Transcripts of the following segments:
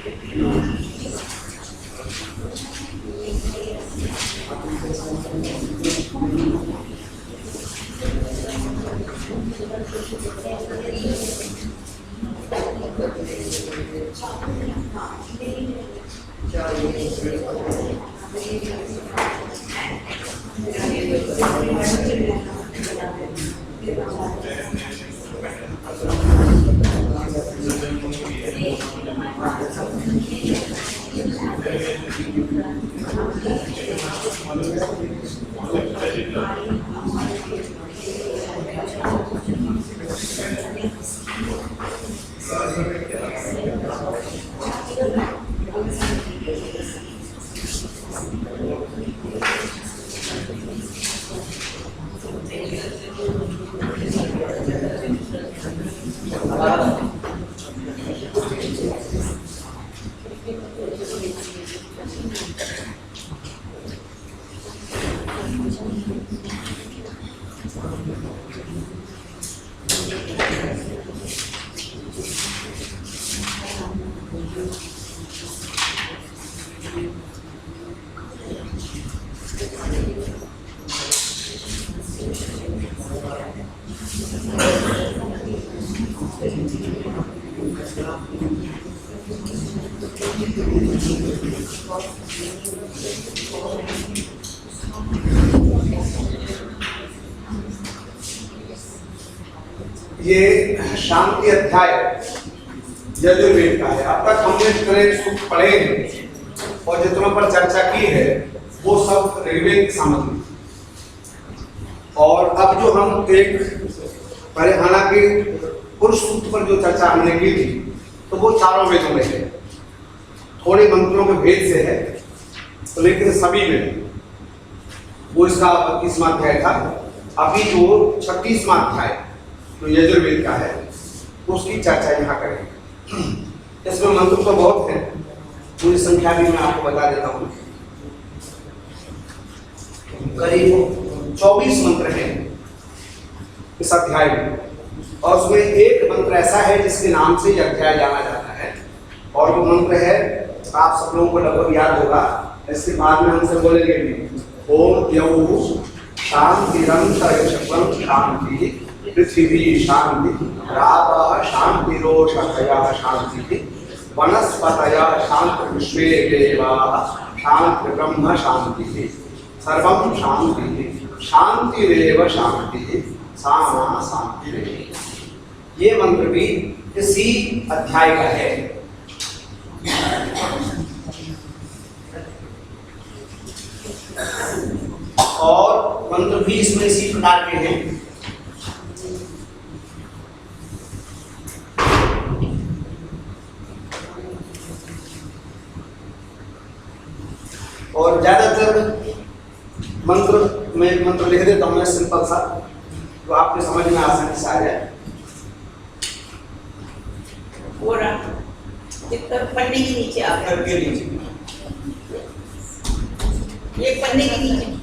ये शांति अध्याय यजुर्वेद का है। अब तक हमने जितने सूत्र पढ़े हैं और जितनों पर चर्चा की है वो सब ऋग्वेद की सामग्री। और अब जो हम एक परिहाना के पुरुष सूत्र पर जो चर्चा हमने की थी तो वो चारों वेदों में है, थोड़े मंत्रों के भेद से है तो लेकिन सभी में वो इसका 32वां अध्याय था। अभी जो 36वां अध्याय जो यजुर्वेद का है उसकी चर्चा यहाँ करेंगे। इसमें मंत्र तो बहुत है, पूरी संख्या भी मैं आपको बता देता हूँ। करीब 24 मंत्र हैं इस अध्याय में और उसमें एक मंत्र ऐसा है जिसके नाम से यह अध्याय जाना जाता है और वो मंत्र है, आप सब लोगों को लगभग याद होगा, इसके बाद में हमसे बोलेंगे भी, ओम यौ शांतिरं तयशपं शांति पृथ्वी शांति रापः शांतिरोषधयः शांति वनस्पतयः शांति विश्वे देवाः शांति ब्रह्म शांति सर्वं शांति शांतिरेव शांति सामा शांतिरेव। ये मंत्र भी इसी अध्याय का है। और मंत्र भी इसमें इसी प्रकार के हैं। और ज्यादातर मंत्र में एक मंत्र लिख देता हूं मैं सिंपल सा, जो आपके समझ में आसानी से आ जाए। पन्ने के नीचे आप के नीचे एक पन्ने के नीचे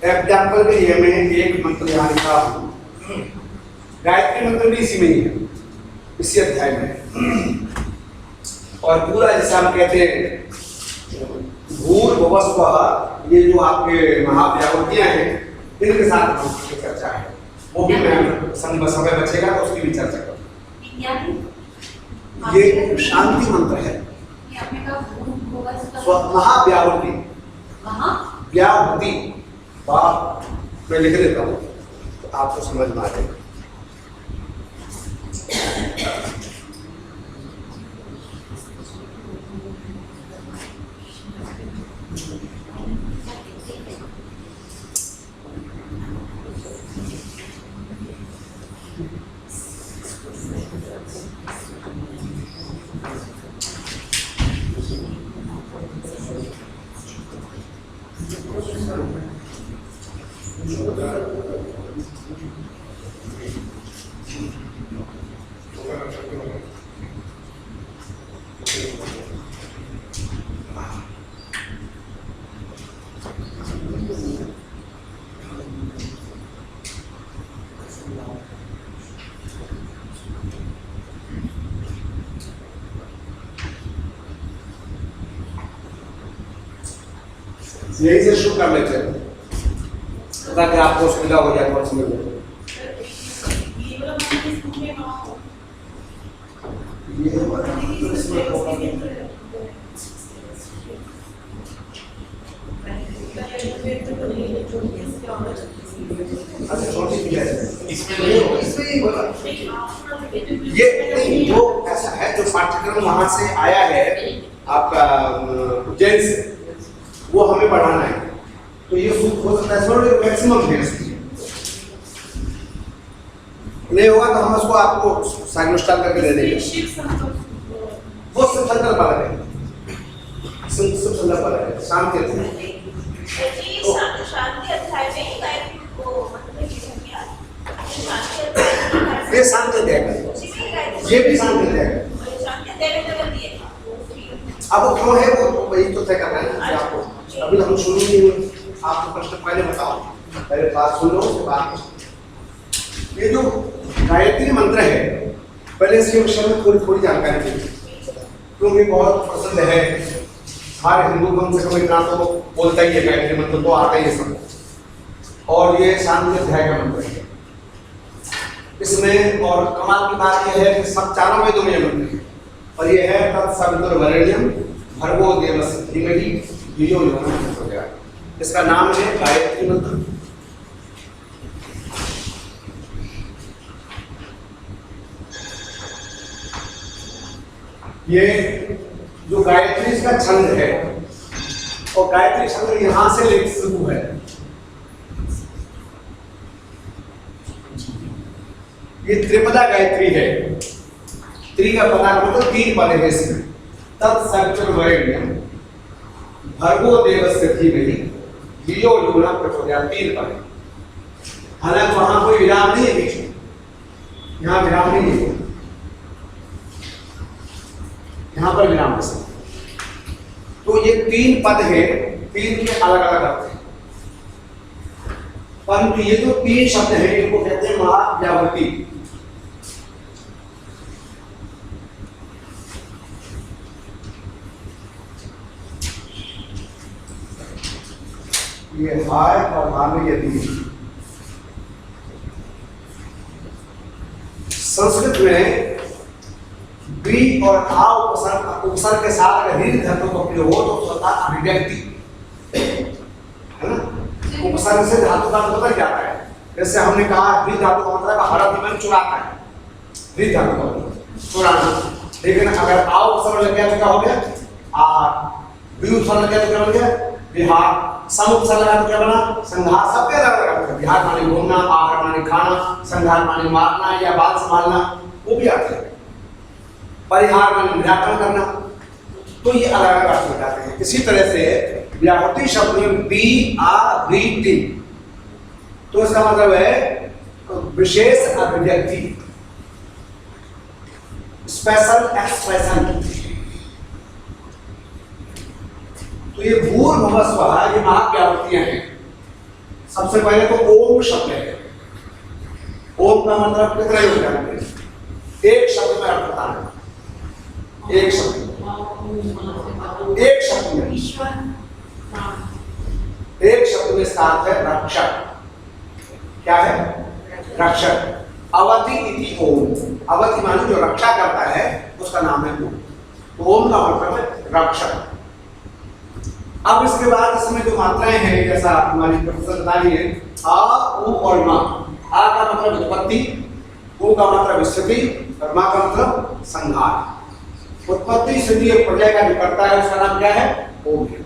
एग्जाम्पल के लिए मैं एक मंत्र यहाँ लिखा हूँ। गायत्री मंत्र भी इसी में ही है, इसी अध्याय में। और पूरा जैसे हम कहते हैं भूर्भुवस्वः, ये जो आपके महाव्यावृतियां हैं इनके साथ हम चर्चा है, वो भी मैं समय बचेगा तो उसकी भी चर्चा करूँगा। ये शांति मंत्र है, महाव्यावृति, व्यावृति मैं लिख देता हूँ तो आपको समझ में आ जाएगा। यही से शुरू कर लेते हैं ताकि आपको सुविधा हो जाए और समझ में। ये नहीं, वो ऐसा है जो पाठ्यक्रम वहां से आया है आपका उज्जैन से, वो हमें बढ़ाना है, तो ये हो सकता है मैक्सिमम है इसकी। नहीं होगा तो हम उसको आपको साइनोस्टाल करके दे देंगे। वो सब संकल्प वाला है, सब संकल्प वाला है, शांति ये शांति देगा, ये भी शांति देगा। अब वो क्यों है वो वही तो तय करना है आपको। अभी हम शुरू नहीं हुए, आपको प्रश्न पहले बताओ, पहले बात सुन लो उसके बाद। ये जो गायत्री मंत्र है, पहले इसके विषय में थोड़ी थोड़ी जानकारी दी, क्योंकि बहुत प्रसिद्ध है, हर हिंदू कम से कम इतना तो बोलता ही है, गायत्री मंत्र तो आता ही है सबको। और ये शांति अध्याय का मंत्र है इसमें, और कमाल की बात यह है कि सब चारों वेदों में मंत्र है, और ये है तत्सवितुर्वरेण्यं भर्गो देवस्य धीमहि धियो यो नः प्रचोदयात्। इसका नाम है गायत्री मंत्र। ये जो गायत्री इसका छंद है, और गायत्री छंद यहां से लेकर शुरू है। ये त्रिपदा गायत्री है, त्रि का पदा मतलब तीन पद है इसमें। तत्सवितुर्वरेण्यं भर्गो देवस्य धीमहि धियो यो नः प्रचोदयात्, तीन पद है। हालांकि वहां कोई विराम नहीं है बीच में, यहाँ विराम नहीं है, यहाँ पर विराम है। तो ये तीन पद है, तीन के अलग अलग अर्थ हैं, परंतु ये जो तीन शब्द हैं इनको कहते हैं महाव्यावृति। ये हाय और हामे यदि संस्कृत में बी और आ उपसर्ग के साथ अगर ऋण धातु का प्रयोग हो तो होता अभिव्यक्ति है ना। उपसर्ग से धातु का मतलब क्या है, जैसे हमने कहा ऋण धातु का मतलब हरति मन चुराता है, ऋण धातु का मतलब चुराना। लेकिन अगर आ उपसर्ग लग गया तो क्या हो गया, आ बी उपसर्ग लग गया तो क्या हो गया, बिहार। सम उपसर्ग लगा तो क्या बना, संघार। सब क्या लगा, बिहार माने घूमना, आहार माने खाना, संघार माने मारना या बात संभालना, वो भी आता है। परिहार माने निराकरण करना, तो ये अलग अलग अर्थ हो जाते हैं। इसी तरह से व्याहृति शब्द में बी आ री टी, तो इसका मतलब है विशेष अभिव्यक्ति, स्पेशल एक्सप्रेशन। तो ये भूर्भुवस्वः, ये महाव्यावृतियां हैं। सबसे पहले तो ओम शब्द है। ओम का मतलब कितना यूज करते हैं, एक शब्द में अर्थ बताना, एक शब्द एक शब्द में, एक शब्द में इसका अर्थ है रक्षक। क्या है? रक्षक। अवति इति ओम। अवति माने जो रक्षा करता है उसका नाम है ओम। ओम का मतलब है रक्षक। अब इसके बाद इसमें जो मात्राएं हैं, जैसा हमारी प्रोफेसर बता रही है, आ, उ और मा। आ का मतलब उत्पत्ति, उ का मतलब स्थिति और मा का मतलब संहार। उत्पत्ति स्थिति और प्रलय का जो करता है उसका नाम क्या है? ओम है।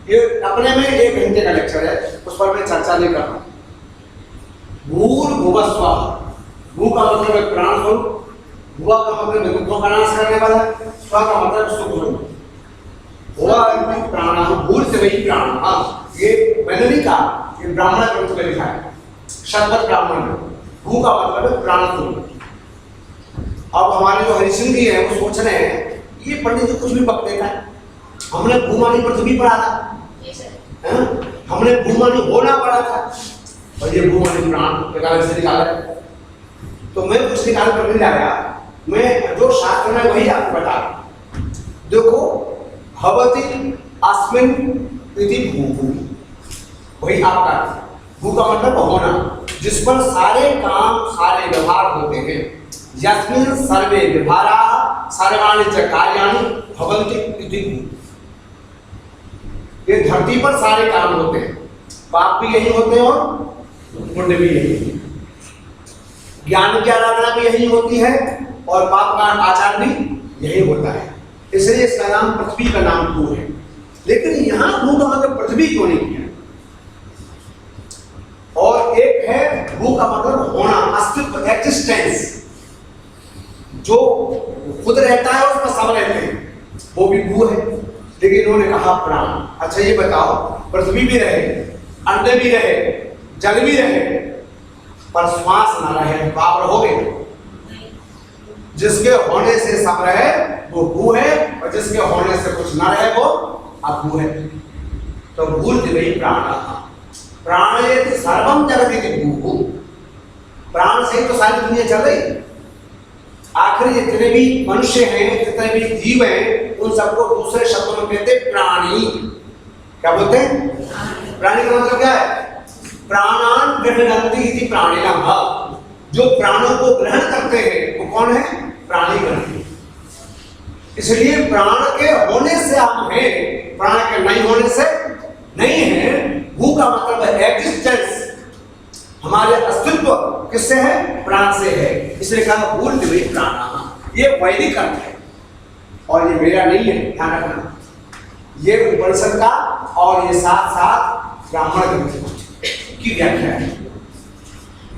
ये अपने में 1 घंटे का लेक्चर है, उस पर मैं चर्चा नहीं कर रहा। भूर्भुवः स्वः। भू का मतलब है प्राण स्वरूप, भुवा का मतलब है दुखों का नाश करने वाला, स्व का मतलब सुख स्वरूप। भुवा प्राण, भूर से वही प्राण। ये मैंने नहीं कहा, ये ब्राह्मण ग्रंथ में लिखा है, शब्द ब्राह्मण में। भू का मतलब है प्राण स्वरूप। अब हमारे जो हरिसिंह जी हैं वो सोच रहे हैं ये पंडित जी कुछ भी बक देता है। हमने भूमानी पृथ्वी पढ़ा था, हमने भूमानी होना पढ़ा था, और ये भूमानी प्राण निकाल से निकाला। तो मैं कुछ निकाल कर नहीं लाया, मैं जो शास्त्र में वही आपको बता रहा हूं। देखो, भवति अस्मिन् इति भू, वही आपका भू का मतलब होना, जिस पर सारे काम सारे व्यवहार होते हैं। यस्मिन् सर्वे व्यवहाराः सर्वाणि च कार्याणि भवन्ति इति भू। ये धरती पर सारे काम होते हैं, पाप भी यही होते हैं और पुण्य भी यही। ज्ञान की आराधना भी यही होती है और पाप का आचार भी यही होता है। इसलिए इसका नाम पृथ्वी का नाम भू है। लेकिन यहां भू का मतलब पृथ्वी क्यों नहीं किया? और एक है भू का मतलब होना, अस्तित्व, एक्जिस्टेंस, जो खुद रहता है उसमें सब रहते हैं, वो भी भू है। लेकिन इन्होंने कहा प्राण। अच्छा ये बताओ, पृथ्वी भी रहे, अंडे भी रहे, जल भी रहे, पर श्वास न रहे तो आप रहोगे? जिसके होने से सब रहे वो भू है, और जिसके होने से कुछ न रहे वो अभू है। तो भूर्ति वही प्राण। प्राणयति सर्वम जगति भू। प्राण से ही तो सारी दुनिया चल रही। आखिर जितने भी मनुष्य हैं, जितने भी जीव हैं, उन सबको दूसरे शब्दों में कहते प्राणी। क्या बोलते हैं? प्राणी का मतलब क्या है? प्राणान गृह्णन्ति इति प्राणिनः। जो प्राणों को ग्रहण करते हैं वो कौन है? प्राणी ग्रहण। इसलिए प्राण के होने से हम हैं, प्राण के नहीं होने से नहीं है। भू का मतलब है एग्जिस्टेंस, हमारे अस्तित्व किससे है? प्राण से है। इसलिए कहा भूर्ति वही प्राण। ये वैदिक अर्थ है और ये मेरा नहीं है, ध्यान रखना। ये उपनिषद का और ये साथ साथ ब्राह्मण ग्रंथ की व्याख्या है।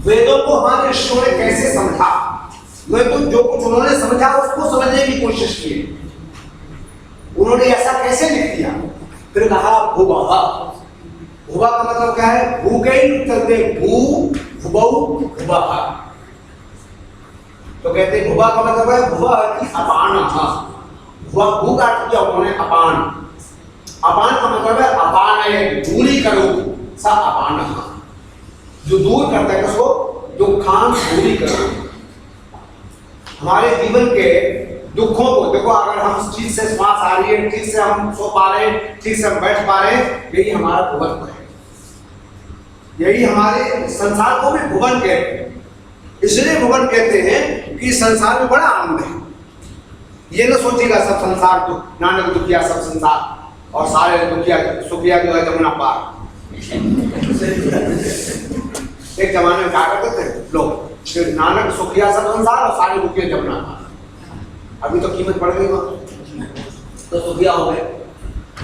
वेदों को हमारे ऋषियों ने कैसे समझा, जो कुछ उन्होंने समझा उसको समझने की कोशिश की। उन्होंने ऐसा कैसे लिख दिया? फिर कहा भुवः। भुवा का मतलब क्या है? भू के ही चलते भू भुवौ भुवः। तो कहते भुवा का मतलब है भुवा की अपान। भुवा भू का अर्थ किया उन्होंने अपान। अपान का मतलब है अपान है दूरी करो, सा अपान, जो दूर करता है उसको दुखान दूरी करो। हमारे जीवन के दुखों को देखो, अगर हम ठीक से श्वास आ रही है, ठीक से हम सो पा रहे हैं, ठीक से हम बैठ पा रहे हैं, यही हमारा भुवन है। यही हमारे संसार को भी भुवन कहते हैं। इसलिए भुवन कहते हैं कि संसार में बड़ा आनंद है। ये ना सोचिएगा सब संसार तो नानक दुखिया सब संसार, और सारे दुखिया सुखिया जो है जमुना पार। एक जमाने में क्या करते थे लोग, नानक सुखिया सब संसार और सारे दुखिया जमुना पार। अभी तो कीमत बढ़ गई वहां, तो सुखिया हो गए।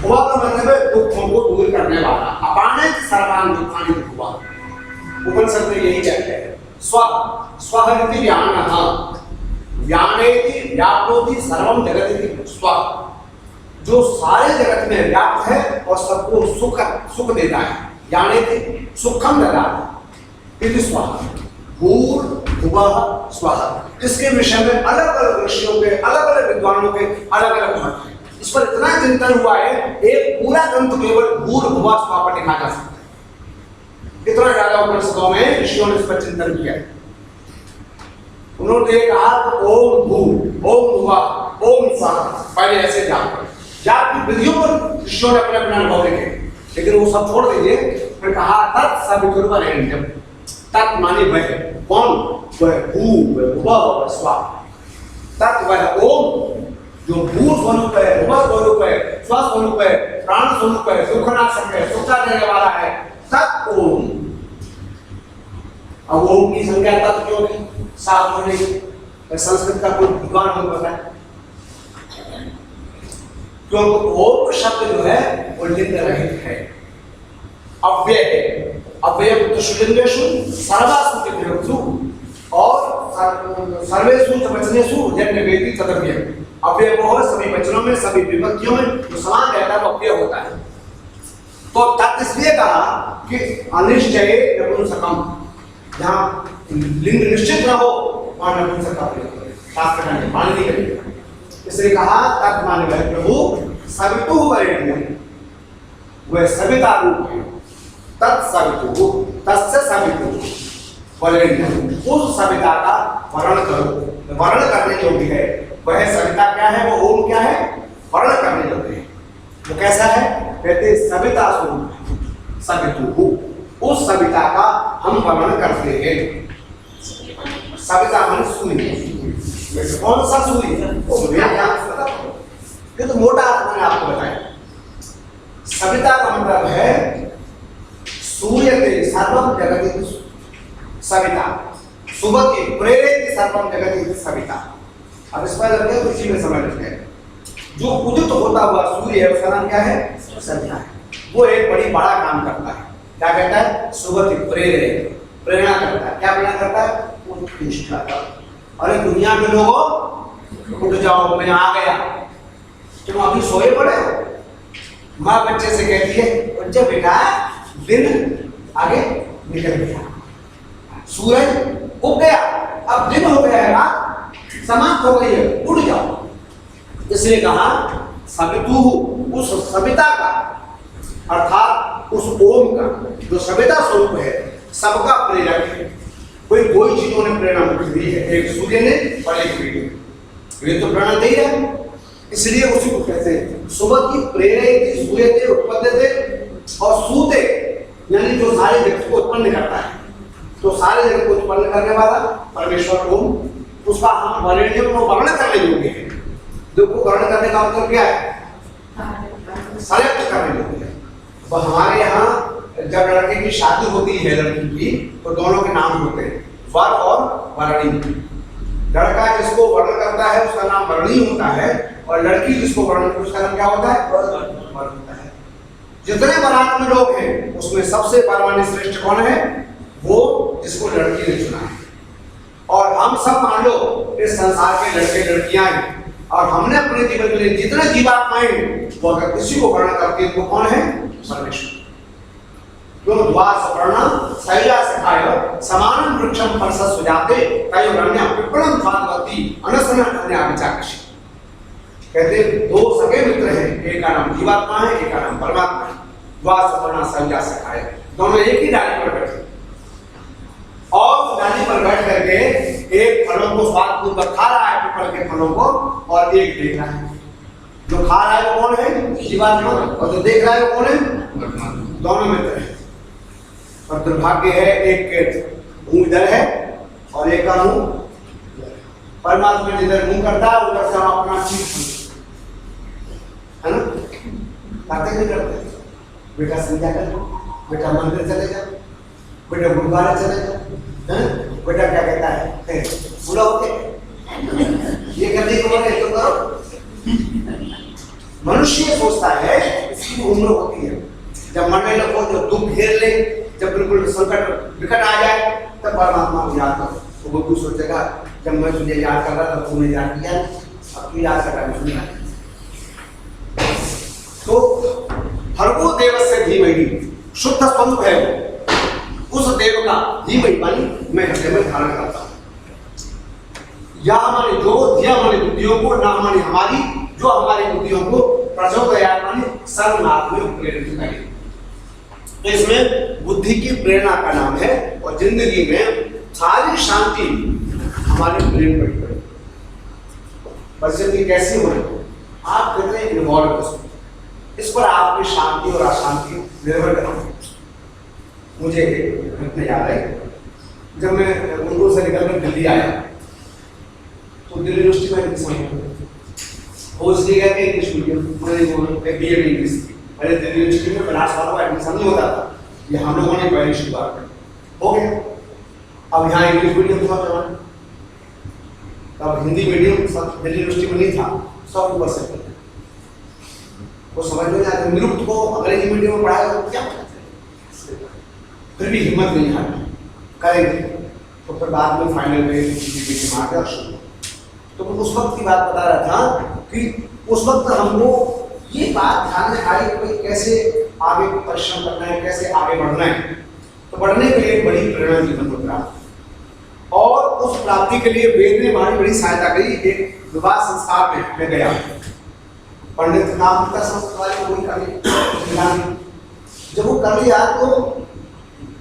भुवा का मतलब है दुखों को दूर करने वाला। अपाने सर्वान दुखानि भुवा। उपनिषद में यही कहते हैं। स्व स्वहरिति ज्ञानः ज्ञानेति व्याप्नोति सर्वं जगति स्व। जो सारे जगत में व्याप्त है और सबको सुख देता है। ज्ञानेति सुखम ददाति इति स्व। भूर्भुवः स्वः। इसके विषय में अलग अलग ऋषियों के, अलग अलग विद्वानों के अलग अलग मत हैं। इस पर इतना चिंतन हुआ है, एक पूरा ग्रंथ केवल भूर्भुवः स्वः पर लिखा जा सकता है। इतना ज्यादा उपनिषदों में ऋषियों ने इस पर चिंतन किया है। उन्होंने कहा ओम भू, ओम भुवः, ओम पहले ऐसे जाप की विधियों पर ऋषियों ने अपने अपने अनुभव लिखे, लेकिन वो सब छोड़ दीजिए। फिर कहा तत् सवितुर्वरेण्यम। तत् माने वह कौन? वह भू, वह भुवः, वह स्वः। तत् वह ओम जो भू स्वरूप है, भुवः स्वरूप है, स्व स्वरूप है, प्राण स्वरूप है, सुखनाशक है, सुख देने वाला है, तत् ओम। अब ओम की संख्या तत् क्यों की 7 होने की? संस्कृत का कोई विद्वान हो बताए? क्योंकि ओम शब्द जो है वो लिंग रहित है, अव्यय है। अव्यय तो शुलिंगेषु सर्वासु के विरुद्धु और सर्वेषु च वचनेषु यज्ञवेदी तदव्यय। अव्यय वो है सभी वचनों में, सभी विभक्तियों में जो समान रहता है वो अव्यय होता है। तो तत् इसलिए कहा कि अनिश्चय नपुंसकम, जहाँ लिंग निश्चित न हो वहां नपुंसक का प्रयोग करें, शास्त्र का निर्माण नहीं करेगा। इसलिए कहा तत् माने वह प्रभु सवितुर्वरेण्यम, वह सविता रूप है। तत्सवितु, तस्य सवितु वरेण्यम, उस सविता का वर्ण करो। वर्ण करने योग्य है वह सविता क्या है? वो ओम क्या है? वर्ण करने योग्य है। वो कैसा है? कहते सविता स्वरूप सवितु, उस सविता का हम वर्ण करते हैं। सविता माने सूर्य। कौन सा सूर्य? ये तो मोटा अर्थ मैंने आपको बताया। सविता का मतलब है सूर्य के सर्वम जगति सविता, सुबह प्रेरित सर्वम जगति सविता। अब इस पर लगे तो इसी में समझ लेते हैं। जो उदित होता हुआ सूर्य है उसका नाम क्या है? सविता है। वो एक बड़ी बड़ा काम करता है। क्या कहता है? सुबह प्रेरित, प्रेरणा करता है। क्या प्रेरणा करता है? उत्कृष्ट करता है। अरे दुनिया में लोगों उठ जाओ, मैं आ गया, तुम अभी सोए पड़े हो। माँ बच्चे से कहती है बच्चे बेटा दिन आगे निकल गया, सूरज उग गया, अब दिन हो गया है, रात समाप्त हो गई है, उठ जाओ। इसलिए कहा सवितु, उस सविता का अर्थात उस ओम का जो सविता स्वरूप है, सबका प्रेरक है। कोई चीजों ने प्रेरणा मुझे दी है, एक सूर्य ने और एक वीडियो, ये तो प्रेरणा दे रहा है। इसलिए उसी को कहते हैं सुबह की प्रेरित सूर्य थे, उत्पन्न थे और सूते यानी जो सारे जगत को उत्पन्न करता है। तो सारे जगत को उत्पन्न करने वाला परमेश्वर ओम, उसका हम वरेण्यम को वर्ण करने योग्य है। देखो वर्ण करने का मतलब क्या है? सेलेक्ट करने योग्य है। तो हमारे यहाँ जब लड़के की शादी होती है लड़की की, तो दोनों के नाम होते हैं वर और वर्णी। लड़का जिसको वर्ण करता है उसका नाम वर्णी होता है और लड़की जिसको वर्ण उसका नाम क्या होता है? वर्ण होता है। जितने बारात में लोग हैं उसमें सबसे परमाणु श्रेष्ठ कौन है? वो जिसको लड़की ने चुना है। और हम सब मान लो इस संसार के लड़के लड़कियां हैं और हमने अपने जीवन के लिए जितने जीवात्माएं वो अगर किसी को वर्ण करती है तो कौन है? परमेश्वर। जो द्वार सपर्णा शैला सखाय समानं वृक्षं परसस् सुजाते तयो रण्य पिप्पलम भागवती अनसना कन्या विचाकशी। कहते दो सगे मित्र हैं, एक का नाम जीवात्मा है, एक का नाम परमात्मा है। द्वार सपर्णा शैला सखाय, दोनों एक ही डाली पर बैठे और डाली पर बैठ करके एक फलों को स्वादपूर्वक खा रहा है, पिपल के फलों को, और एक देख रहा है। जो खा रहा है वो कौन है? जीवात्मा। और जो देख रहा है वो कौन है? दोनों मित्र हैं। और दुर्भाग्य है एक मुंह इधर है और एक का मुंह परमात्मा जिधर मुंह करता है उधर से हम अपना चीज है ना, बातें नहीं करते। बेटा संध्या कर, बेटा मंदिर चले जाओ, बेटा गुरुद्वारा चले जाओ, बेटा क्या कहता है बुरा होते ये करने को बोले तो करो। मनुष्य सोचता है इसकी उम्र होती है, जब मरने लगो, जब दुख घेर ले, जब बिल्कुल संकट विकट आ जाए तब परमात्मा को याद करो। तो वो कुछ सोचेगा जब मैं तुझे याद कर रहा था तूने याद किया, अब तू याद कर रहा है। तो भर्गो देवस्य धीमहि, शुद्ध स्वरूप है वो, उस देव का धीमहि मानी मैं हृदय में धारण करता हूँ। या हमारे जो धिया हमारी बुद्धियों को, ना हमारी हमारी जो हमारी बुद्धियों को प्रचोदयात् मानी सर्वनाथ में प्रेरित करें। तो इसमें बुद्धि की प्रेरणा का नाम है और जिंदगी में सारी शांति हमारे प्रेम पर। बचत कैसी हो रही है, आप कितने इन्वॉल्व हो, इस पर आपकी शांति और अशांति निर्भर करती है। मुझे घटना याद है, जब मैं उनको से निकलकर दिल्ली आया तो दिल्ली यूनिवर्सिटी में हो इसलिए गया कि इंग्लिश मीडियम मैंने बी एड इंग्लिश की, पहले दिल्ली यूनिवर्सिटी में 50 सालों का एडमिशन नहीं होता था, ये हम लोगों ने पहली शुरुआत की, हो गया। अब यहाँ इंग्लिश मीडियम था जमाना, तब हिंदी मीडियम सब दिल्ली यूनिवर्सिटी में नहीं था, 100% वो समझ में नहीं आता। निरुक्त को अंग्रेजी मीडियम में पढ़ाया तो क्या पता, फिर भी हिम्मत नहीं हारी, करेंगे। तो फिर बाद में फाइनल में मार गया शुरू। तो मैं उस वक्त की बात बता रहा था कि उस वक्त हमको ये बात ध्यान में आई कि कैसे आगे परिश्रम करना है, कैसे आगे बढ़ना है। तो बढ़ने के लिए बड़ी प्रेरणा जीवन में प्राप्त, और उस प्राप्ति के लिए वेद ने हमारी बड़ी सहायता करी। एक विवाह संस्कार में मैं गया, पंडित नाम का संस्कार कोई कर, जब वो कर लिया तो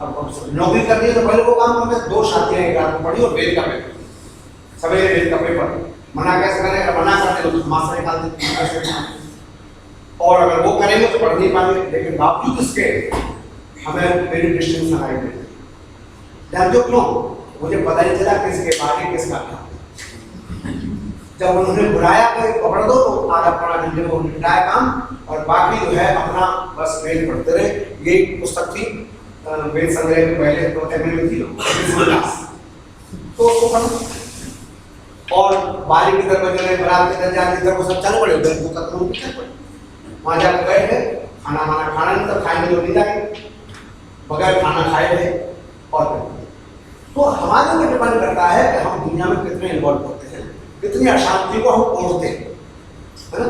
अब नौकरी करनी है तो पहले वो काम करते, 2 शादियां एक रात में पढ़ी और वेद का पेपर, सवेरे वेद का पेपर। मना कैसे करें, अगर मना करते तो मास्टर निकाल देते, और अगर वो करेंगे तो पढ़ नहीं पाएंगे। लेकिन बावजूद इसके हमें मेरी डिस्टिंक्शन आई थी, जानते हो क्यों? मुझे पता नहीं चला किसके आगे किसका था। जब उन्होंने बुलाया कोई पकड़ दो तो आधा पौना घंटे में निपटाया काम, और बाकी जो है अपना बस वेद पढ़ते रहे। यही पुस्तक थी वेद संग्रह के पहले तो एमए में थी तो उसको पढ़ो, और बारी की तरफ जो है बरात के दरजान की तरफ सब चल पड़े, उधर को खत्म हो गया। वहाँ जाकर बैठे, खाना वाना खाना नहीं तो खाएंगे तो नहीं जाएंगे, बगैर खाना खाए थे। और तो हमारे ऊपर डिपेंड करता है कि हम दुनिया में कितने इन्वॉल्व होते हैं, कितनी अशांति को हम ओढ़ते हैं, है ना।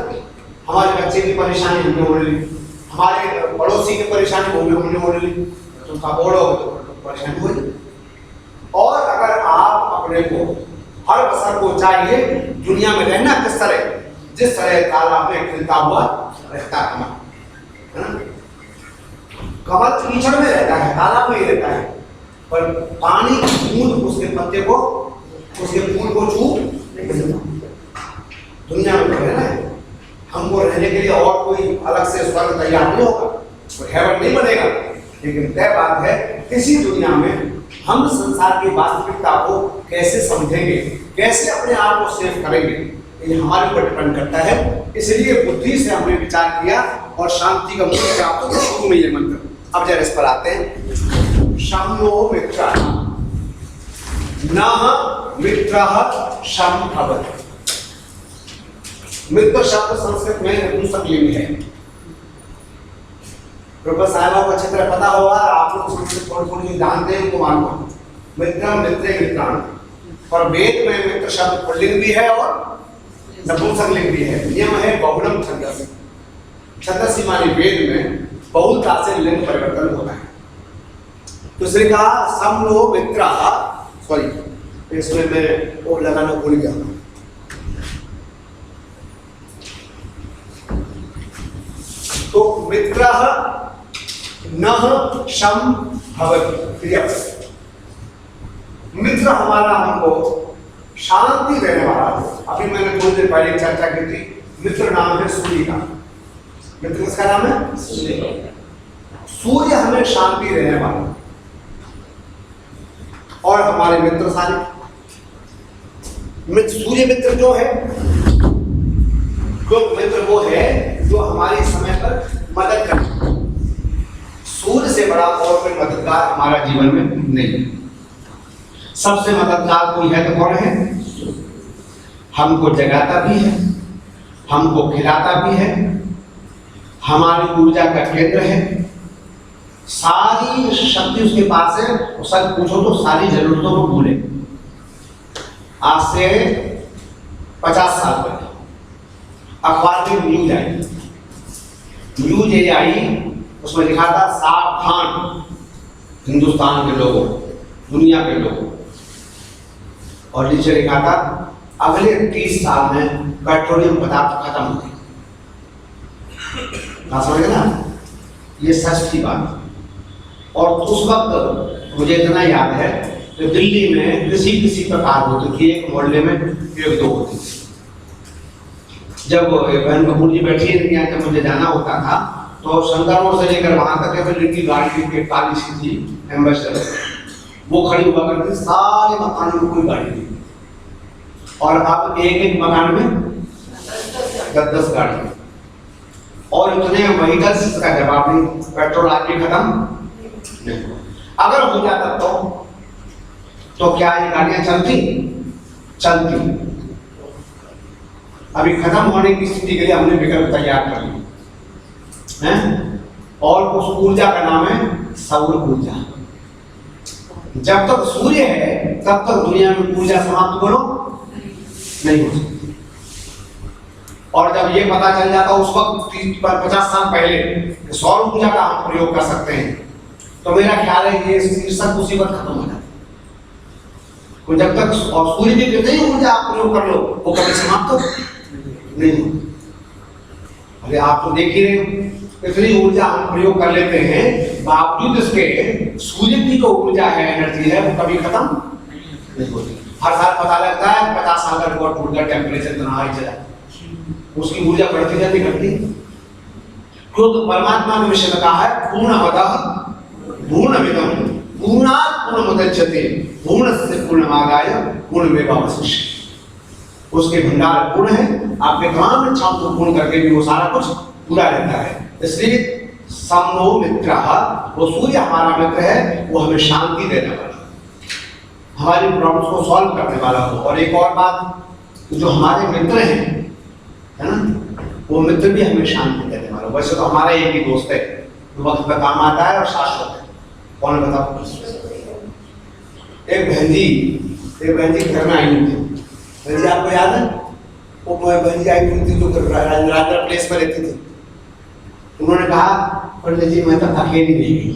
हमारे बच्चे की परेशानी हमने ओढ़ ली, हमारे पड़ोसी की परेशानी हमने ओढ़ ली, तो उसका बोलो तो परेशानी होगी। और अगर आप अपने को हर बसर को चाहिए दुनिया में रहना किस तरह, जिस तरह तालाब में खिलता हुआ रहता है ना। कमल कीचड़ में रहता है, तालाब में ही रहता है, पर पानी की बूंद उसके पत्ते को, उसके फूल को छू दुनिया में रहना है। हमको रहने के लिए और कोई अलग से स्वर्ग तैयार नहीं होगा, कोई हेवन नहीं बनेगा। लेकिन तय बात है किसी दुनिया में हम संसार की वास्तविकता को कैसे समझेंगे, कैसे अपने आप को सेव करेंगे, ये हमारे ऊपर डिपेंड करता है। इसलिए बुद्धि से हमने विचार किया और शांति का मूल्य प्राप्त हो। शुरू में ये मंत्र, अब जरा इस पर आते हैं। शम्यो मित्रः नः मित्रः शम भवति। मित्र शब्द संस्कृत में नपुंसकलिंग है। प्रोफेसर साहिबा को अच्छी तरह पता होगा, आप लोग संस्कृत थोड़ी जानते हैं, उनको मालूम। मित्र मित्रे मित्राण, और वेद में मित्र शब्द पुल्लिंग भी है और नपुंसकलिंग भी है। नियम है बहुलम छंदसि। छंदसि माने वेद में बहुलता से लिंग परिवर्तन होता है। दूसरे कहा समलो मित्रः, सॉरी इसमें मैं वो लगाना भूल गया। तो मित्रः नः शम भवति। मित्र हमारा हमको शांति देने वाला। अभी मैंने थोड़ी देर पहले चर्चा की थी, मित्र नाम है सूर्य का। मित्र किसका नाम है? सूर्य। सूर्य हमें शांति देने वाला, और हमारे मित्र सारे सूर्य मित्र जो है, जो मित्र वो है जो हमारे समय पर मदद करता है। सूर्य से बड़ा और कोई मददगार हमारा जीवन में नहीं। सबसे मददगार कोई है तो कौन है? हमको जगाता भी है, हमको खिलाता भी है, हमारी ऊर्जा का केंद्र है, सारी शक्ति उसके पास है। और सच पूछो तो सारी जरूरतों को पूरे। आज से 50 साल पहले अखबार में न्यूज आई, न्यूज ये आई, उसमें लिखा था सावधान हिंदुस्तान के लोगों, दुनिया के लोगों, और नीचे लिखा था अगले 30 साल में पेट्रोलियम पदार्थ खत्म हो गए। समझ ना, ये सच की बात। और उस वक्त मुझे इतना याद है कि दिल्ली में किसी प्रकार होती थी, एक मोहल्ले में 1-2 होती थी। जब बहन कपूर जी बैठी है यहाँ, जब मुझे जाना होता था तो शंकर से लेकर वहां तक की गाड़ी की काली सी थी एम्बेसडर, वो खड़ी हुआ करती, सारे मकान में कोई गाड़ी नहीं। और अब एक एक मकान में 10-10 गाड़ी, और इतने व्हीकल्स का जवाब नहीं, पेट्रोल आदमी खत्म नहीं। अगर हो जाता तो क्या ये गाड़ियां चलती? अभी खत्म होने की स्थिति के लिए हमने विकल्प तैयार कर लिए हैं, और उस ऊर्जा का नाम है सौर ऊर्जा। जब तक सूर्य है तब तक दुनिया में ऊर्जा समाप्त करो नहीं हो सकती। और जब ये पता चल जाता उस वक्त 50 साल पहले सौर ऊर्जा का हम प्रयोग कर सकते हैं, तो मेरा ख्याल है ये शीर्षक उसी वक्त खत्म हो जाता। तो जब तक और सूर्य की कितनी ऊर्जा आप प्रयोग कर लो वो कभी समाप्त नहीं हो। अरे आप तो देख ही रहे हो इतनी ऊर्जा हम प्रयोग कर लेते हैं, बावजूद इसके सूर्य की जो ऊर्जा है, एनर्जी है, वो कभी खत्म नहीं होती। हर साल पता लगता है 50 साल का रिकॉर्ड टूट गया, टेम्परेचर इतना हाई चला, उसकी ऊर्जा बढ़ती जाती घटती। क्योंकि परमात्मा ने विषय में कहा है पूर्णमदः पूर्णमिदं पूर्णात् पूर्णमुदच्यते पूर्णस्य पूर्णमादाय पूर्णमेवावशिष्यते। उसके भंडार पूर्ण है, आपके तमाम इच्छाओं को पूर्ण करके भी वो सारा कुछ पूरा रहता है। इसलिए समनो मित्रः, वो सूर्य हमारा मित्र है, वो हमें शांति देने वाला, हमारी प्रॉब्लम्स को सॉल्व करने वाला हो। और एक और बात, जो हमारे मित्र हैं है ना, वो मित्र भी हमें शांति देने वाला। वैसे तो हमारा एक ही दोस्त है जो वक्त पे काम आता है और शाश्वत है। कौन बताओ? एक बहन जी घर में आई हुई थी। बहन जी आपको याद है? वो बहन जी आई हुई थी जो राजरा प्लेस पर रहती थी। उन्होंने कहा पंडित जी मैं तो अकेली नहीं गई।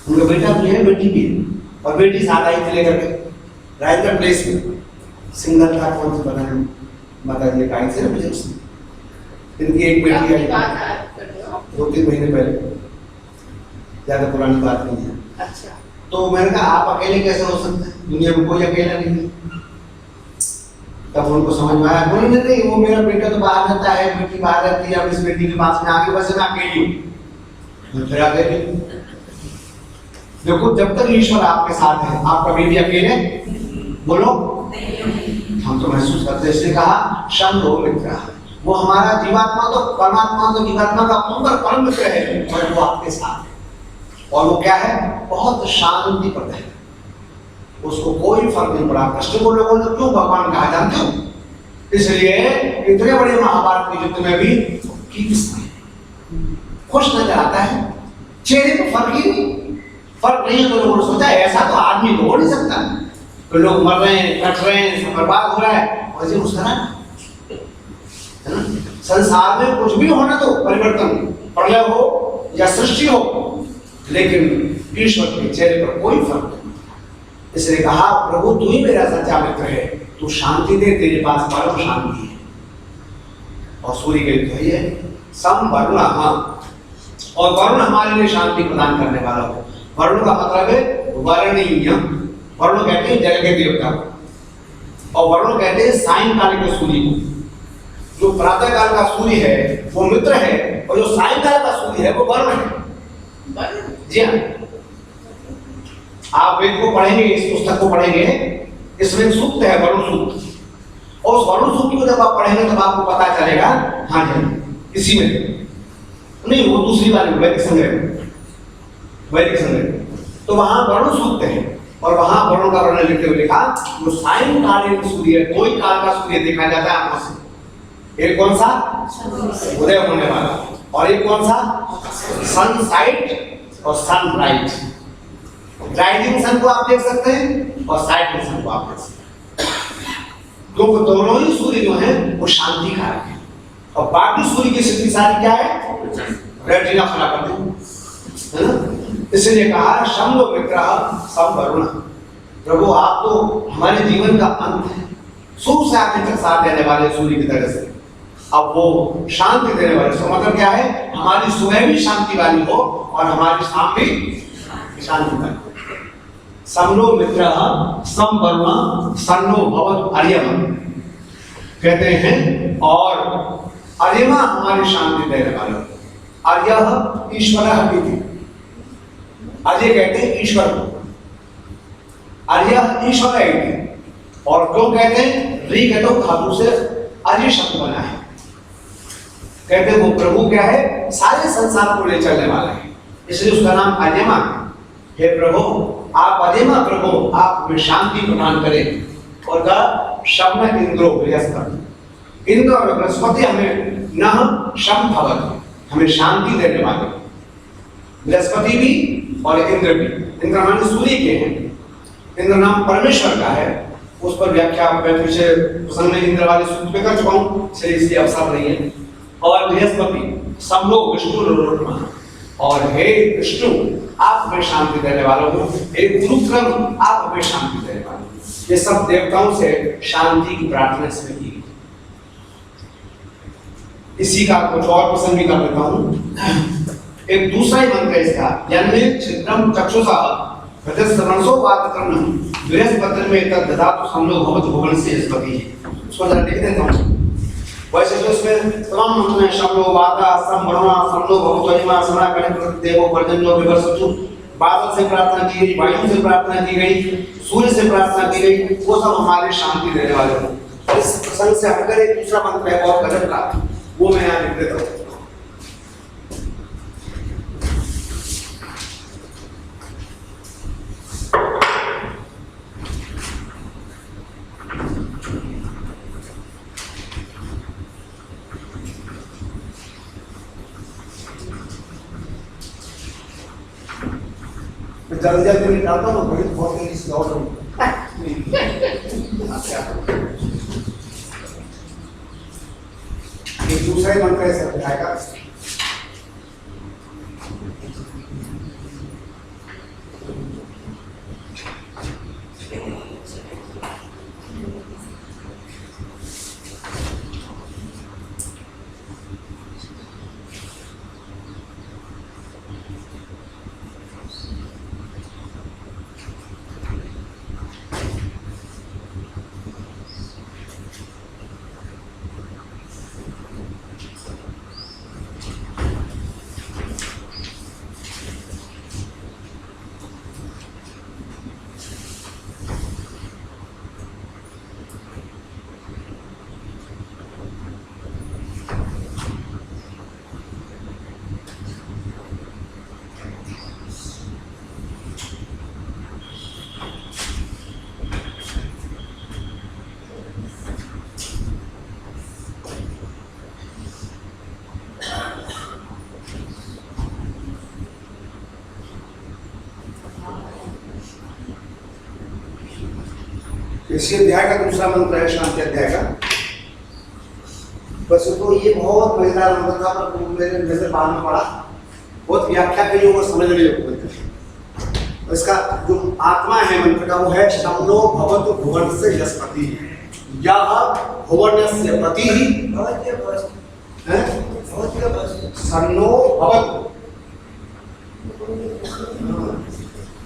उनका बेटा भी है, बेटी भी है, और बेटी साथ आई थी लेकर के राजरा प्लेस में। सिंगल था, कौन सी बनाने माता जी का आई थी ना मुझे। इनकी एक बेटी आई 2-3 महीने पहले, ज्यादा पुरानी बात नहीं है। अच्छा। तो मैंने कहा आप अकेले कैसे हो सकते हैं, दुनिया में कोई अकेला नहीं है। तब उनको समझ में आया, बोले नहीं वो मेरा बेटा तो बाहर रहता है, बेटी बाहर रहती है, अब इस बेटी के पास में आके बस मैं अकेली हूँ। फिर आगे देखो, जब तक ईश्वर आपके साथ है आप कभी भी अकेले बोलो हम तो महसूस करते हैं। इसलिए कहा शंभो मित्र, वो हमारा जीवात्मा तो परमात्मा तो जीवात्मा का परम मित्र है, और वो आपके साथ है। और वो क्या है? बहुत शांति प्रद है, उसको कोई फर्क नहीं पड़ा। कृष्ण को लोगों ने क्यों भगवान कहा जानते हो? इसलिए इतने बड़े महाभारत के युद्ध में भी खुश नजर आता है, चेहरे पर फर्क ही नहीं। फर्क नहीं है तो लोगों ने सोचा ऐसा तो आदमी हो नहीं सकता, तो लोग मर रहे हैं, कट रहे हैं, बर्बाद हो रहा है, वैसे मुस्कुरा है ना। संसार में कुछ भी होना तो परिवर्तन, प्रलय हो या सृष्टि हो, लेकिन ईश्वर के चेहरे पर कोई फर्क नहीं। इसलिए कहा प्रभु तू ही मेरा सच्चा मित्र है, तू शांति दे, तेरे पास परम शांति है। और सूर्य के लिए है सम वरुण, और वरुण हमारे लिए शांति प्रदान करने वाला हो। वरुण का मतलब है वर्णीय। वरुण कहते हैं जल के देवता, और वरुण कहते हैं सायंकाल के सूर्य को। जो प्रातः काल का सूर्य है वो मित्र है, और जो सायंकाल का सूर्य है वो वरुण है। जी हाँ, आप वेद को पढ़ेंगे, इस पुस्तक को पढ़ेंगे, इसमें सूक्त है वरुण सूक्त, और उस वरुण सूक्त को जब आप पढ़ेंगे तब आपको पता चलेगा। हाँ जी, इसी में नहीं, वो दूसरी वाली वैदिक संग्रह, तो वहां वरुण सूक्त है, और वहां वरुण का वर्णन लिखते हुए लिखा जो सायंकालीन सूर्य, दो ही काल का सूर्य देखा जाता है आंखों से। एक कौन सा? उदय होने वाला, और एक कौन सा? सनसाइट और सनराइज। राइजिंग सन को आप देख सकते हैं और साइडिंग सन को आप देख सकते हैं, क्योंकि दोनों ही सूर्य जो है वो शांति कारक है। और बाकी सूर्य की स्थिति सारी क्या है? रेटिना खराब कर देंगे, है ना। इसलिए कहा शंभो मित्र सम वरुण, प्रभु आप तो हमारे जीवन का अंत है, शुरू से आखिर तक साथ देने वाले सूर्य की तरह से। अब वो शांति देने वाले, तो मतलब क्या है? हमारी सुबह भी शांति वाली हो और हमारी शाम भी शांति वाली। समनो मित्र सम वरुण सन्नो भवतु अर्यम कहते हैं। और अर्यमा हमारी शांति देने वाला, अर्यः ईश्वरः इति। अर्य कहते हैं ईश्वर को, अर्यः ईश्वर इति। और क्यों कहते हैं? री कहते हो धातु से अर्य शब्द बना है। कहते हैं वो प्रभु क्या है? सारे संसार को ले चलने वाला है, इसलिए उसका नाम अर्यमा है। हे प्रभु, आप अर्यमा प्रभु, आप हमें शांति प्रदान करें। और का शम इंद्रो बृहस्पति, इंद्र और बृहस्पति हमें न शम भवत, हमें शांति देने वाले। बृहस्पति भी और इंद्र भी। इंद्र माने सूर्य के हैं, इंद्र नाम परमेश्वर का है। उस पर व्याख्या मैं पीछे प्रसंग में इंद्र वाले सूत्र पे कर चुका हूँ, इसलिए अवसर नहीं है। और बृहस्पति समलो विष्णु, और हे विष्णु आप हमें शांति देने वालों हो। हे गुरुक्रम आप हमें शांति देने वाले। ये सब देवताओं से शांति की प्रार्थना इसमें की। इसी का कुछ और प्रसंग भी कर देता हूं। एक दूसरा ही मंत्र है इसका, जन्मे छिद्रम चक्षुषा प्रत्यस्मरणसो वातकर्णम बृहस्पति में तद ददातु समलो भवत भुवन से स्पति। उसको जरा देख देता हूं। वैसे तो इसमें तमाम मंत्र हैं, शम्लो वाता समवरुणा समलो भवत्वरिमा समरा गणपति देवो पर्जन्यो विवर्षतु। बादल से प्रार्थना की गई, वायु से प्रार्थना की गई, सूर्य से प्रार्थना की गई, वो सब हमारे शांति देने वाले हैं। इस प्रसंग से हटकर एक दूसरा मंत्र है बहुत गजब का, वो मैं यहाँ लिख देता हूँ। जल्दी जल्दी निकालता हूँ, बड़ी बहुत तेजी से दौड़ रहा हूँ। एक दूसरा ही मंत्र है सर आएगा। इसी अध्याय का दूसरा मंत्र है, शांति अध्याय का। बस तो ये बहुत मजेदार मंत्र था, पर मेरे नजर बाहर में पड़ा, बहुत व्याख्या के लिए वो समझ नहीं लगता। इसका जो आत्मा है मंत्र का वो है शम्नो भवतु भुवन से यस्पति, यह भुवन से पति ही सन्नो भवतु,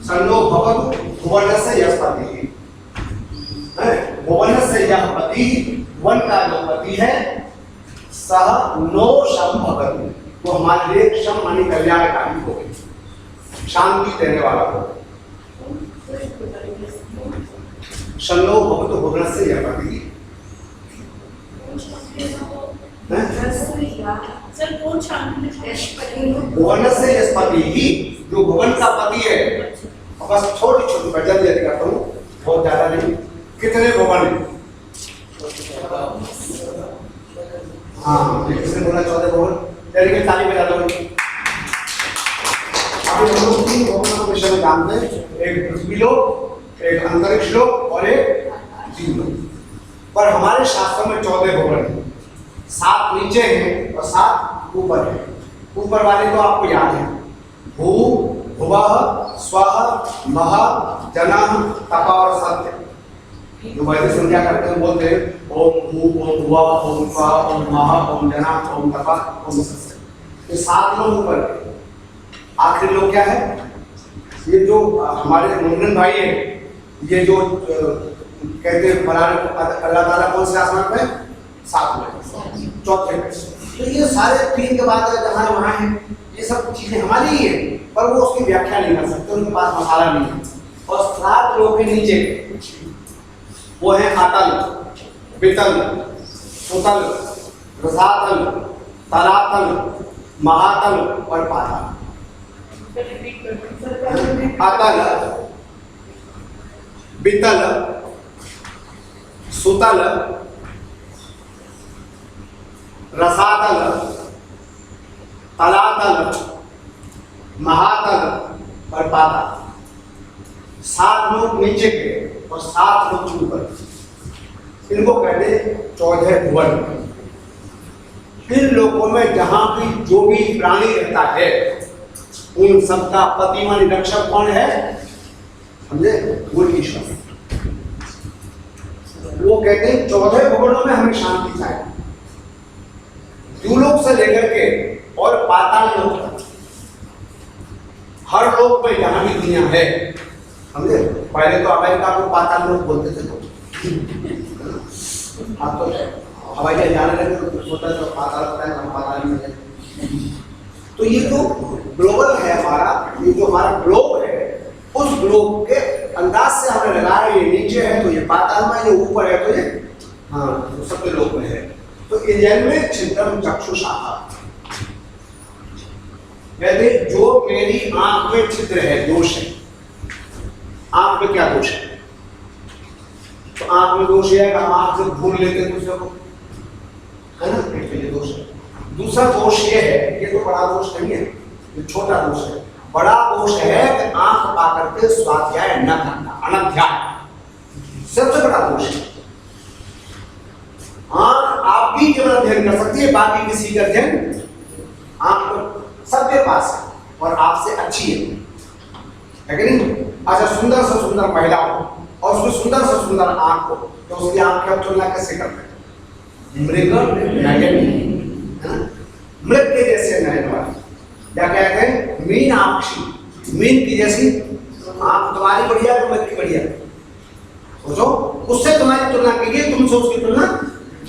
सन्नो भवतु भुवन से यस्पति। भुवन से यह पति, वन का जो पति है, सह नो शम भवति, वो हमारे लिए शम मानी कल्याणकारी हो गई, शांति देने वाला हो। शन्नो भवतु भुवन से यह पति, भुवन से यस्पति ही, जो भुवन का पति है। बस छोटी छोटी बचत यदि करता हूँ, बहुत ज्यादा नहीं। कितने भुवन है? हाँ, किसने बोला 14 भुवन? तेरे ताली बजा दो। अभी हम लोग 3 भुवनों के विषय में जानते हैं, एक पृथ्वी लोक, एक अंतरिक्ष लोक और एक जीव लोक। पर हमारे शास्त्रों में 14 भुवन है, 7 नीचे हैं और 7 ऊपर है। ऊपर वाले तो आपको याद है, भू, भुवः, स्वः, महः, जनः, तपः और सत्य। जो वैदिक संध्या करते हैं बोलते हैं ओम भू, ओम भुवः, ओम स्वः, ओम महः, ओम जनः, ओम तपः, ओम सत्य। ये 7 लोग ऊपर। आखिरी लोग क्या है? ये जो हमारे मुंडन भाई है, ये जो कहते हैं अल्लाह ताला कौन से आसमान पे? 7 में, चौथे पे। तो ये सारे तीन के बाद जहाँ वहाँ है, ये सब चीजें हमारी ही है, पर वो उसकी व्याख्या नहीं कर सकते, उनके पास मसाला नहीं है। और 7 लोग के नीचे वो है अतल, वितल, सुतल, रसातल, तलातल, महातल और पाताल। अतल, वितल, सुतल, रसातल, तलातल, महातल और पाताल। 7 लोग नीचे के और 7 लोग ऊपर, इनको कहते 14 भुवन। इन लोगों में जहां भी जो भी प्राणी रहता है, उन सबका पतिमा निरक्षक कौन है? समझे? वो ईश्वर। वो कहते हैं 14 भुवनों में हमें शांति चाहिए, द्युलोक से लेकर के और पाताल लोक तक, हर लोक में जहां भी दुनिया है। समझे? पहले तो अमेरिका को पाताल लोक बोलते थे लोग, आप तो हवाई जहाज जाने लगे तो होता है तो पाताल होता है, हम पाताल में जाते। तो ये जो ग्लोबल है हमारा, ये जो हमारा ग्लोब है, उस ग्लोब के अंदाज से हमने लगाया, ये नीचे है तो ये पाताल में, ये ऊपर है तो ये तो सत्य लोक में है। तो इनमें छिद्रम चक्षुषाः, कहते जो मेरी आंख में छिद्र है, दोष है। आंख में क्या दोष है? तो आंख में दोष है कि हम आंख से भूल लेते हैं दूसरे को, है ना, ये दोष है। दूसरा दोष ये है, ये तो बड़ा दोष नहीं है, ये छोटा दोष है। बड़ा दोष है कि आंख पा करके स्वाध्याय न करना, अनध्याय सबसे बड़ा दोष है। आंख आप भी केवल अध्ययन कर सकती है, बाकी किसी का अध्ययन आंख तो सबके पास है और आपसे अच्छी है कि नहीं? अच्छा, सुंदर से सुंदर महिला हो और उसमें सुंदर से सुंदर आंख हो, तो उसकी आंख की तुलना कैसे करते हैं? मृग नयनी, है ना, मृग के जैसे नयन वाली, क्या कहते हैं? मीनाक्षी, मीन की जैसी आंख तुम्हारी बढ़िया तो मृग की बढ़िया, सोचो उससे तुम्हारी तुलना कीजिए, तुमसे उसकी तुलना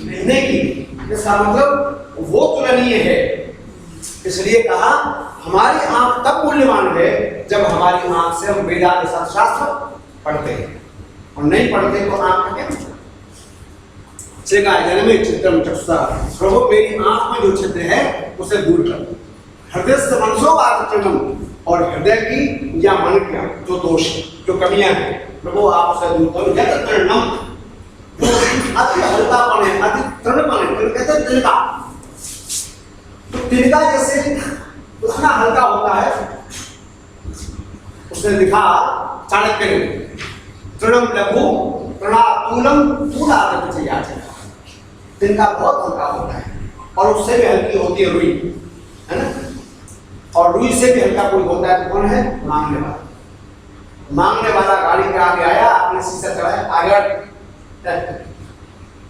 नहीं की। इसका मतलब वो तुलनीय है। इसलिए कहा हमारी आंख तब मूल्यवान है जब हमारी आंख से हम वेदांत शास्त्र पढ़ते हैं, और नहीं पढ़ते तो आंख क्या जन्मे चित्रम चक्षुषा, प्रभु मेरी आंख में जो छिद्र है उसे दूर कर। हृदय से मनसो आचरणम, और हृदय की या मन का जो दोष है, जो कमियां हैं, प्रभु आप उसे दूर करो। यत तृणम, जो अति हल्कापन है, अति तृणपन है, तो कहते हैं तिनका, तो तिनका जैसे उतना हल्का होता है। उसने लिखा चाणक्य ने, तृणम लघु तृणातूलम तूलादपि च याचना, तिनका बहुत हल्का होता है और उससे भी हल्की होती है रुई, है ना, और रुई से भी हल्का कोई होता है तो कौन है? मांगने वाला। मांगने वाला गाड़ी के आगे आया, आपने शीशा चढ़ाया, आगे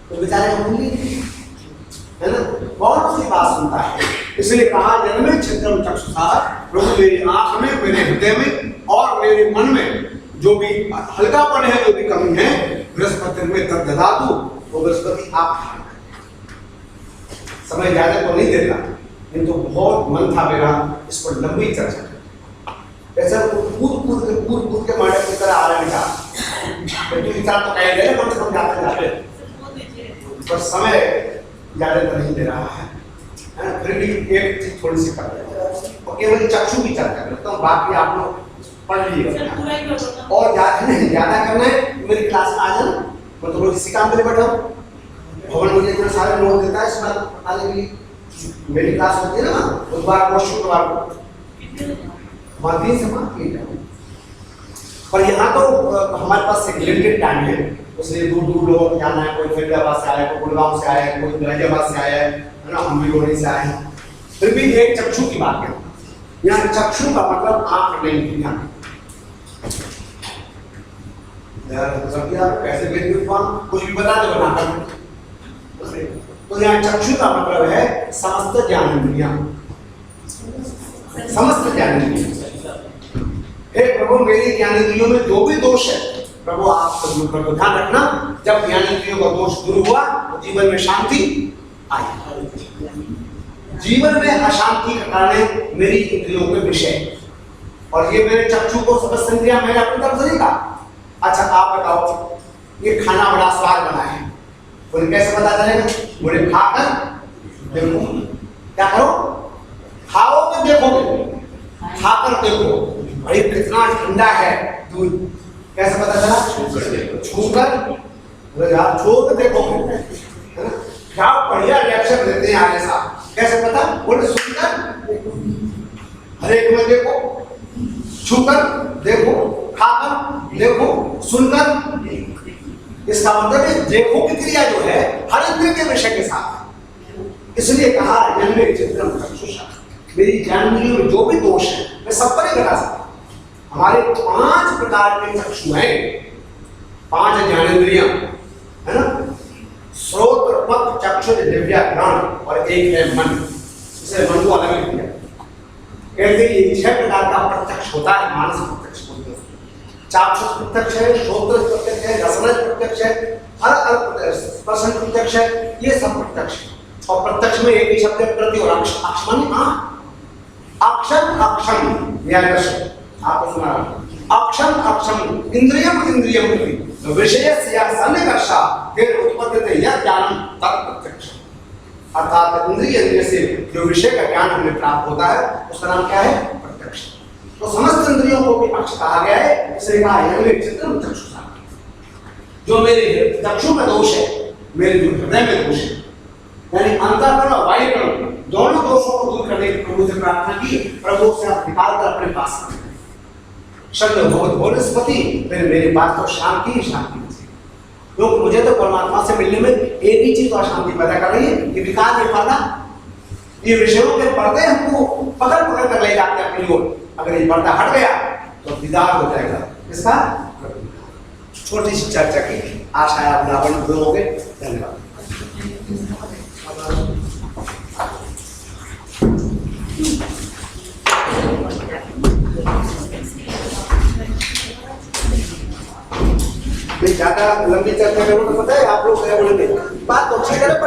तो बेचारे को भूल है ना, कौन उसकी बात सुनता है? इसलिए कहा जन्मे छिद्रम चक्षुषा, प्रभु मेरी आंख में, मेरे हृदय में और मेरे मन में जो भी हल्कापन है, जो भी कमी है, बृहस्पति में तब ददातु, वो बृहस्पति आप समय ज्यादा तो नहीं देता, किंतु बहुत मन था मेरा इस पर लंबी चर्चा कर। ऐसा कूद के माडल की तरह आ रहे था, तो विचार तो कह रहे कम से कम जाते जाते, पर समय ज्यादा तो नहीं दे रहा है। फिर भी एक चीज थोड़ी सी कर रहे हैं और केवल चक्षु की चर्चा करता हूँ, बाकी आप लोग पढ़ लीजिएगा। और ज्यादा करना है मेरी क्लास में आ जाना, मैं तो रोज इसी काम पे बैठा हूँ। भवन मुझे इतने सारे नोट देता है इस बात बताने के लिए। मेरी क्लास होती है ना बुधवार को, शुक्रवार को, माध्यम से पर यहाँ तो हमारे पास एक लिमिटेड टाइम है, इसलिए दूर दूर लोगों को जाना है। कोई फरीदाबाद से आया है, कोई गुड़गांव से आया है, कोई गाजियाबाद से आया है ना, हम भी रोहनी से आए हैं। फिर भी एक चक्षु की बात है, यहाँ चक्षु का मतलब आंख नहीं है। कैसे कुछ भी बता दो बना, तो यहाँ चक्षु का मतलब है समस्त ज्ञानेंद्रियां, समस्त ज्ञानेंद्रियां। हे प्रभु मेरी ज्ञानेंद्रियों में जो भी दोष है प्रभु आप दूर कर दो। ध्यान रखना, जब ज्ञानेंद्रियों का दोष दूर हुआ तो जीवन में शांति आई। जीवन में अशांति का कारण है मेरी इंद्रियों के विषय। और ये मेरे चक्षु को समस्त इंद्रियां मैंने अपनी तरफ से नहीं कहा। अच्छा आप बताओ, ये खाना बड़ा स्वाद बना है, बोले कैसे पता चलेगा? बोले खाकर देखो। क्या करो? खाओगे देखोगे, खाकर देखो भाई कितना ठंडा है दूध। कैसे पता चला? छूकर। बोले यार छू के देखोगे, है ना? क्या बढ़िया रिएक्शन देते हैं आगे साहब। कैसे पता? बोले सुनकर, हर एक में देखो, छूकर देखो, खाकर देखो, सुनकर। इसका मतलब है देखो की क्रिया जो है हर इंद्रिय के विषय के साथ है। इसलिए कहा जन्मे चित्रम चक्षुषा, मेरी ज्ञानेंद्रियों में जो भी दोष है मैं सब पर ही घटा सकता हूं। हमारे 5 प्रकार के चक्षु हैं, 5 ज्ञानेंद्रियां, है ना? श्रोत्र पक्ष चक्षु दिव्या प्राण और एक है मन। इसे मन को अलग किया। कहते हैं ये 6 प्रकार का प्रत्यक्ष होता है, मानस प्रत्यक्ष बोलते हैं। चाक्षुष प्रत्यक्ष है, श्रोत्र प्रत्यक्ष है, रसना प्रत्यक्ष है, हर स्पर्शन प्रत्यक्ष है, ये सब प्रत्यक्ष है। और प्रत्यक्ष में एक ही शब्द है प्रति और अक्षम। अक्षम अक्षम आपको सुना, अक्षम अक्षम इंद्रियम इंद्रियम प्रति विषय से या सन्निकर्षा फिर उत्पत्ति यह ज्ञान तत्प्रत्यक्ष। अर्थात इंद्रिय से जो विषय का ज्ञान हमें प्राप्त होता है उसका नाम क्या है? प्रत्यक्ष। तो समस्त इंद्रियों को भी पक्ष कहा गया है, इसलिए कहा चित्रम चक्षुषा। जो मेरे चक्षु में दोष है, मेरे जो हृदय में दोष है, यानी अंतःकरण और बाह्यकरण दोनों दोषों को दूर करने की प्रभु से प्रार्थना की। प्रभु से आप निकाल कर अपने पास रखें। शब्द बहुत वनस्पति, फिर मेरी बात तो शांति ही शांति। लोग मुझे तो परमात्मा से मिलने में एक ही चीज अशांति पैदा कर रही है कि विकार नहीं पाना। ये विषयों के पर्दे हमको पकड़ पकड़ कर ले जाते हैं अपनी ओर। अगर ये पर्दा हट गया तो दीदार हो जाएगा इसका। छोटी सी चर्चा की, आशा है आप लाभ दूर हो गए। धन्यवाद। ज्यादा लंबी चर्चा करूँ तो पता है आप लोग क्या बोलेंगे, बात तो अच्छी है।